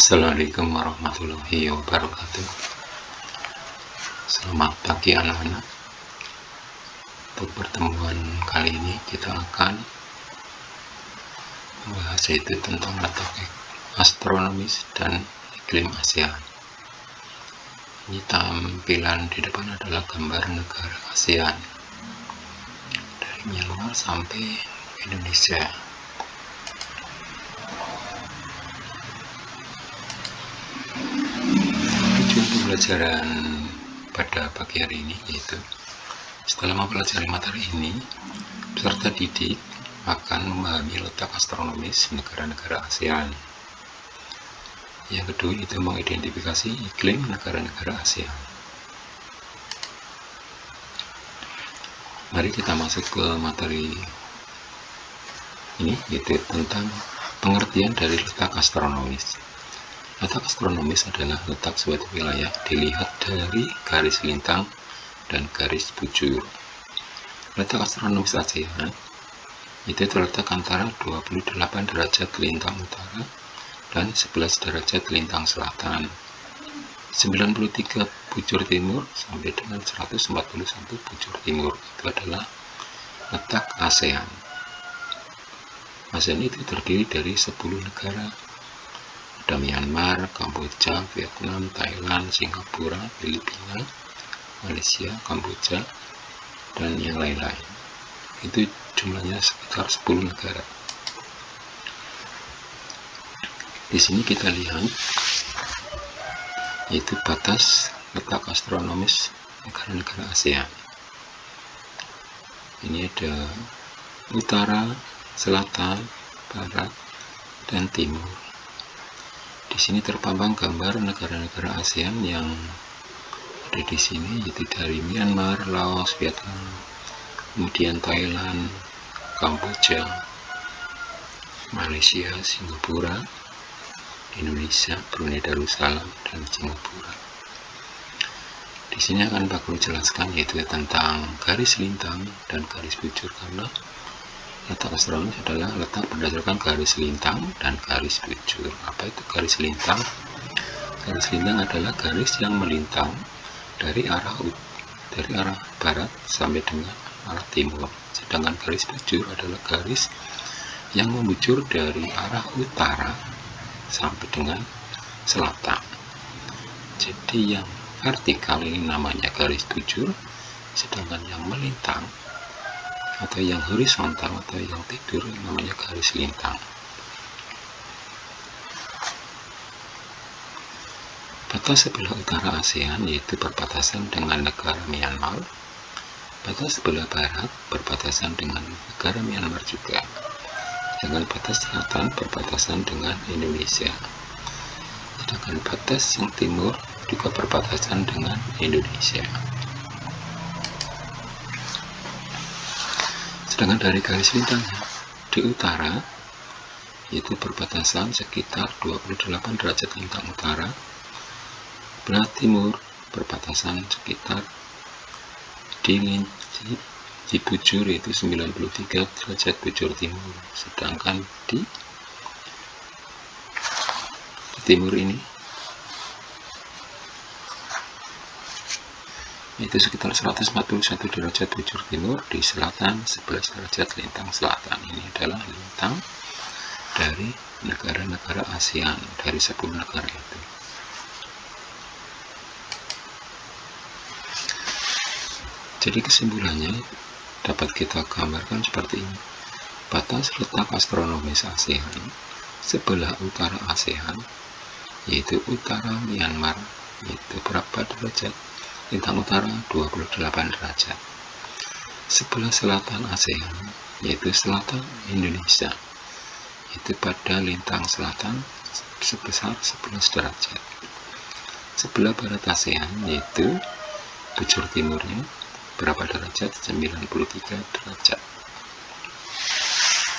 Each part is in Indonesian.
Assalamualaikum warahmatullahi wabarakatuh. Selamat pagi anak-anak. Untuk pertemuan kali ini kita akan membahas yaitu tentang letak astronomis dan iklim ASEAN. Ini tampilan di depan adalah gambar negara ASEAN dari Myanmar sampai Indonesia. Pembelajaran pada pagi hari ini yaitu setelah mempelajari materi ini, peserta didik akan memahami letak astronomis negara-negara ASEAN. Yang kedua itu mengidentifikasi iklim negara-negara ASEAN. Mari kita masuk ke materi ini, yaitu tentang pengertian dari letak astronomis. Letak astronomis adalah letak suatu wilayah dilihat dari garis lintang dan garis bujur. Letak astronomis ASEAN itu terletak antara 28 derajat lintang utara dan 11 derajat lintang selatan, 93 bujur timur sampai dengan 141 bujur timur. Itu adalah letak ASEAN. ASEAN itu terdiri dari 10 negara. Ada Myanmar, Kamboja, Vietnam, Thailand, Singapura, Filipina, Malaysia, Kamboja, dan yang lain-lain. Itu jumlahnya sekitar 10 negara. Di sini kita lihat yaitu batas letak astronomis negara-negara ASEAN. Ini ada utara, selatan, barat, dan timur. Di sini terpampang gambar negara-negara ASEAN yang ada di sini, yaitu dari Myanmar, Laos, Vietnam, kemudian Thailand, Kamboja, Malaysia, Singapura, Indonesia, Brunei Darussalam, dan Singapura. Di sini akan Pak Guru jelaskan yaitu tentang garis lintang dan garis bujur, karena letak astronomis adalah letak berdasarkan garis lintang dan garis bujur. Apa itu garis lintang? Garis lintang adalah garis yang melintang dari arah barat sampai dengan arah timur. Sedangkan garis bujur adalah garis yang membujur dari arah utara sampai dengan selatan. Jadi yang vertikal ini namanya garis bujur, sedangkan yang melintang atau yang horizontal atau yang tidur namanya garis lintang. Batas sebelah utara ASEAN yaitu berbatasan dengan negara Myanmar. Batas sebelah barat berbatasan dengan negara Myanmar juga. Dengan batas selatan berbatasan dengan Indonesia. Sedangkan batas yang timur juga berbatasan dengan Indonesia. Sedangkan dari garis lintangnya di utara yaitu berbatasan sekitar 28 derajat lintang utara, belah timur berbatasan sekitar di bujur yaitu 93 derajat bujur timur, sedangkan di timur ini itu sekitar 141 derajat bujur timur, di selatan 11 derajat lintang selatan. Ini adalah lintang dari negara-negara ASEAN, dari 10 negara itu. Jadi kesimpulannya dapat kita gambarkan seperti ini. Batas letak astronomis ASEAN sebelah utara ASEAN yaitu utara Myanmar, yaitu berapa derajat? Lintang utara 28 derajat. Sebelah selatan ASEAN yaitu selatan Indonesia, itu pada lintang selatan sebesar 11 derajat. Sebelah barat ASEAN yaitu bujur timurnya berapa derajat? 93 derajat.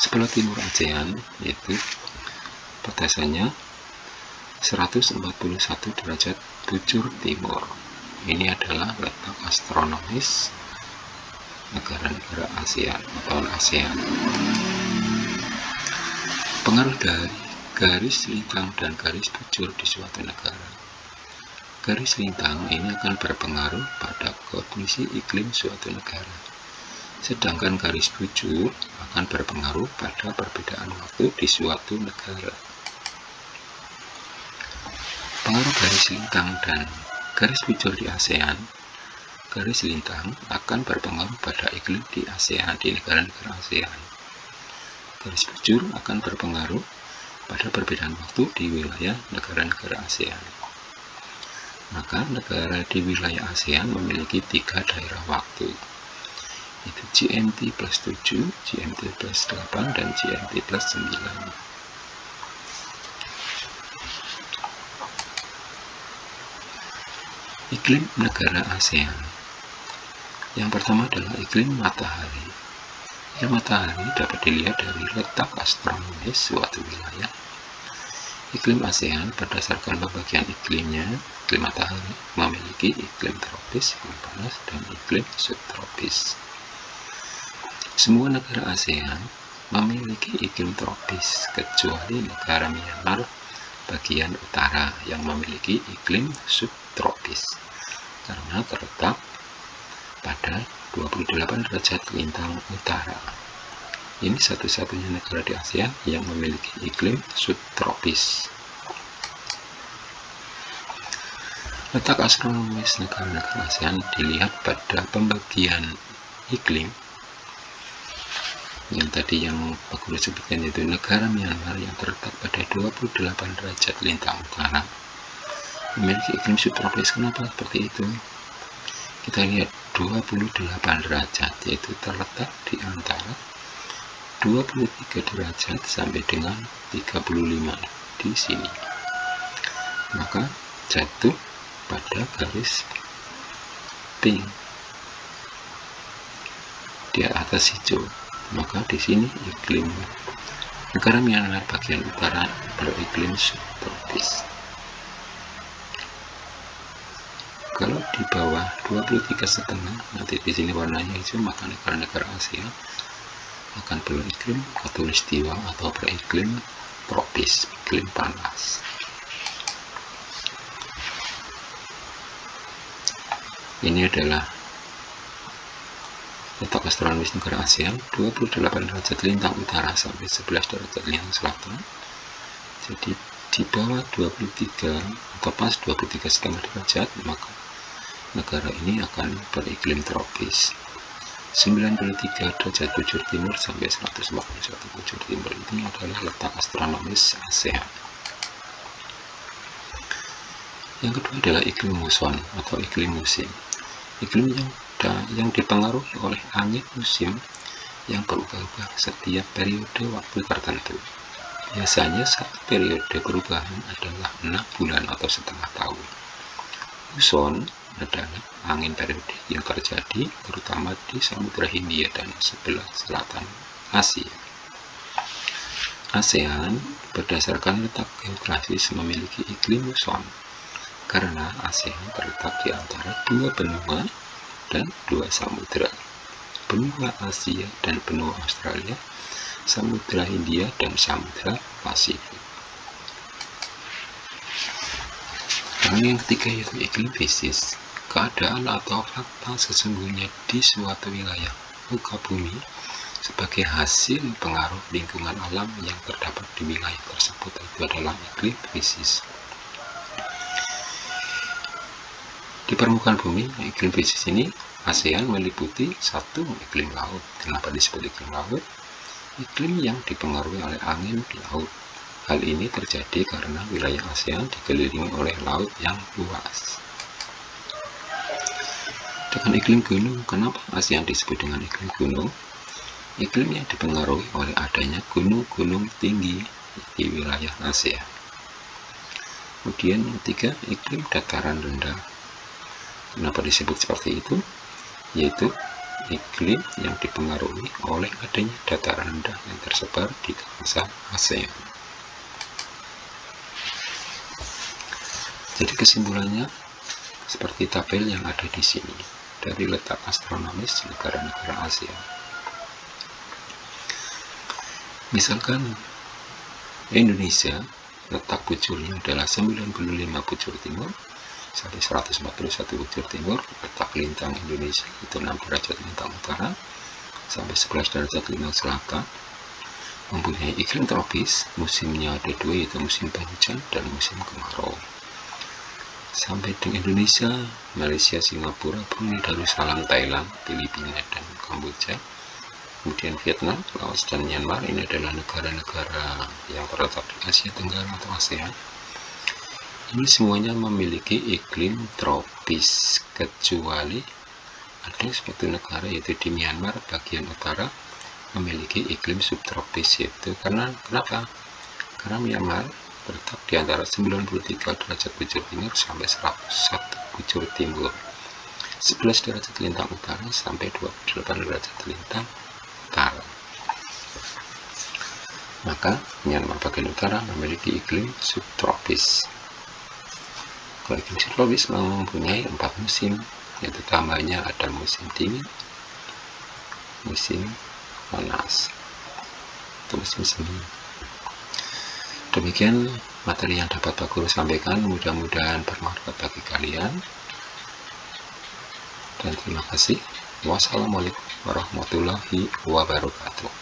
Sebelah timur ASEAN yaitu batasannya 141 derajat bujur timur. Ini adalah letak astronomis negara-negara ASEAN atau ASEAN. Pengaruh dari garis lintang dan garis bujur di suatu negara. Garis lintang ini akan berpengaruh pada kondisi iklim suatu negara, sedangkan garis bujur akan berpengaruh pada perbedaan waktu di suatu negara. Pengaruh garis lintang dan garis bujur di ASEAN. Garis lintang akan berpengaruh pada iklim di ASEAN, di negara-negara ASEAN. Garis bujur akan berpengaruh pada perbedaan waktu di wilayah negara-negara ASEAN. Maka negara di wilayah ASEAN memiliki 3 daerah waktu, yaitu GMT plus 7, GMT plus 8, dan GMT plus 9. Iklim negara ASEAN. Yang pertama adalah iklim matahari. Iklim matahari dapat dilihat dari letak astronomis suatu wilayah. Iklim ASEAN berdasarkan pembagian iklimnya, iklim matahari memiliki iklim tropis, iklim panas, dan iklim subtropis. Semua negara ASEAN memiliki iklim tropis, kecuali negara Myanmar bagian utara yang memiliki iklim subtropis, karena terletak pada 28 derajat lintang utara. Ini satu-satunya negara di ASEAN yang memiliki iklim subtropis. Letak astronomis negara-negara ASEAN dilihat pada pembagian iklim. Yang tadi yang Pak Guru sebutkan, yaitu negara Myanmar yang terletak pada 28 derajat lintang utara memiliki iklim subtropis. Kenapa seperti itu? Kita lihat 28 derajat, yaitu terletak di antara 23 derajat sampai dengan 35 di sini. Maka jatuh pada garis pink di atas hijau. Maka di sini iklim negara Myanmar bagian utara beriklim subtropis. Kalau di bawah 23,5, nanti di sini warnanya hijau, maka negara-negara ASEAN akan beriklim khatulistiwa atau beriklim tropis, iklim panas. Ini adalah letak astronomis negara ASEAN, 28 derajat lintang utara sampai 11 derajat lintang selatan. Jadi di bawah 23 atau pas 23,5 derajat, maka negara ini akan beriklim tropis. 93 derajat bujur timur sampai 141 bujur timur ini adalah letak astronomis ASEAN. Yang kedua adalah iklim muson atau iklim musim. Iklim yang dipengaruhi oleh angin musim yang berubah-ubah setiap periode waktu tertentu. Biasanya satu periode perubahan adalah 6 bulan atau setengah tahun. Muson adalah angin periode yang terjadi terutama di Samudra Hindia dan sebelah selatan Asia. ASEAN berdasarkan letak geografis memiliki iklim muson karena ASEAN terletak di antara 2 benua dan 2 samudra, benua Asia dan benua Australia, Samudra Hindia dan Samudra Pasifik. Yang ketiga yaitu iklim fisis. Keadaan atau fakta sesungguhnya di suatu wilayah muka bumi sebagai hasil pengaruh lingkungan alam yang terdapat di wilayah tersebut, itu adalah iklim fisis. Di permukaan bumi, iklim fisis ini ASEAN meliputi 1 iklim laut. Kenapa disebut iklim laut? Iklim yang dipengaruhi oleh angin di laut. Hal ini terjadi karena wilayah ASEAN dikelilingi oleh laut yang luas. Dengan iklim gunung, kenapa ASEAN disebut dengan iklim gunung? Iklim yang dipengaruhi oleh adanya gunung-gunung tinggi di wilayah ASEAN. Kemudian yang ketiga, iklim dataran rendah. Kenapa disebut seperti itu? Yaitu iklim yang dipengaruhi oleh adanya dataran rendah yang tersebar di kawasan ASEAN. Jadi kesimpulannya seperti tabel yang ada di sini dari letak astronomis negara-negara ASEAN. Misalkan Indonesia, letak bujurnya adalah 95 bujur timur sampai 141 bujur timur. Letak lintang Indonesia itu 6 derajat lintang utara sampai 11 derajat lintang selatan. Mempunyai iklim tropis, musimnya ada dua, yaitu musim penghujan dan musim kemarau. Sampai dengan Indonesia, Malaysia, Singapura, Brunei Darussalam, Thailand, Filipina, dan Kamboja. Kemudian Vietnam, Laos, dan Myanmar. Ini adalah negara-negara yang terletak di Asia Tenggara atau ASEAN. Ini semuanya memiliki iklim tropis, kecuali ada suatu negara, yaitu di Myanmar bagian utara, memiliki iklim subtropis. Yaitu kenapa? Karena Myanmar terletak di antara 93 derajat bujur timur sampai 101 bujur timur, 11 derajat lintang utara sampai 28 derajat lintang utara. Maka Myanmar bagian utara memiliki iklim subtropis. Kalau iklim subtropis mempunyai 4 musim, yaitu tambahnya ada musim dingin, musim panas, itu musim semi. Demikian materi yang dapat Pak Guru sampaikan, mudah-mudahan bermanfaat bagi kalian. Dan terima kasih. Wassalamualaikum warahmatullahi wabarakatuh.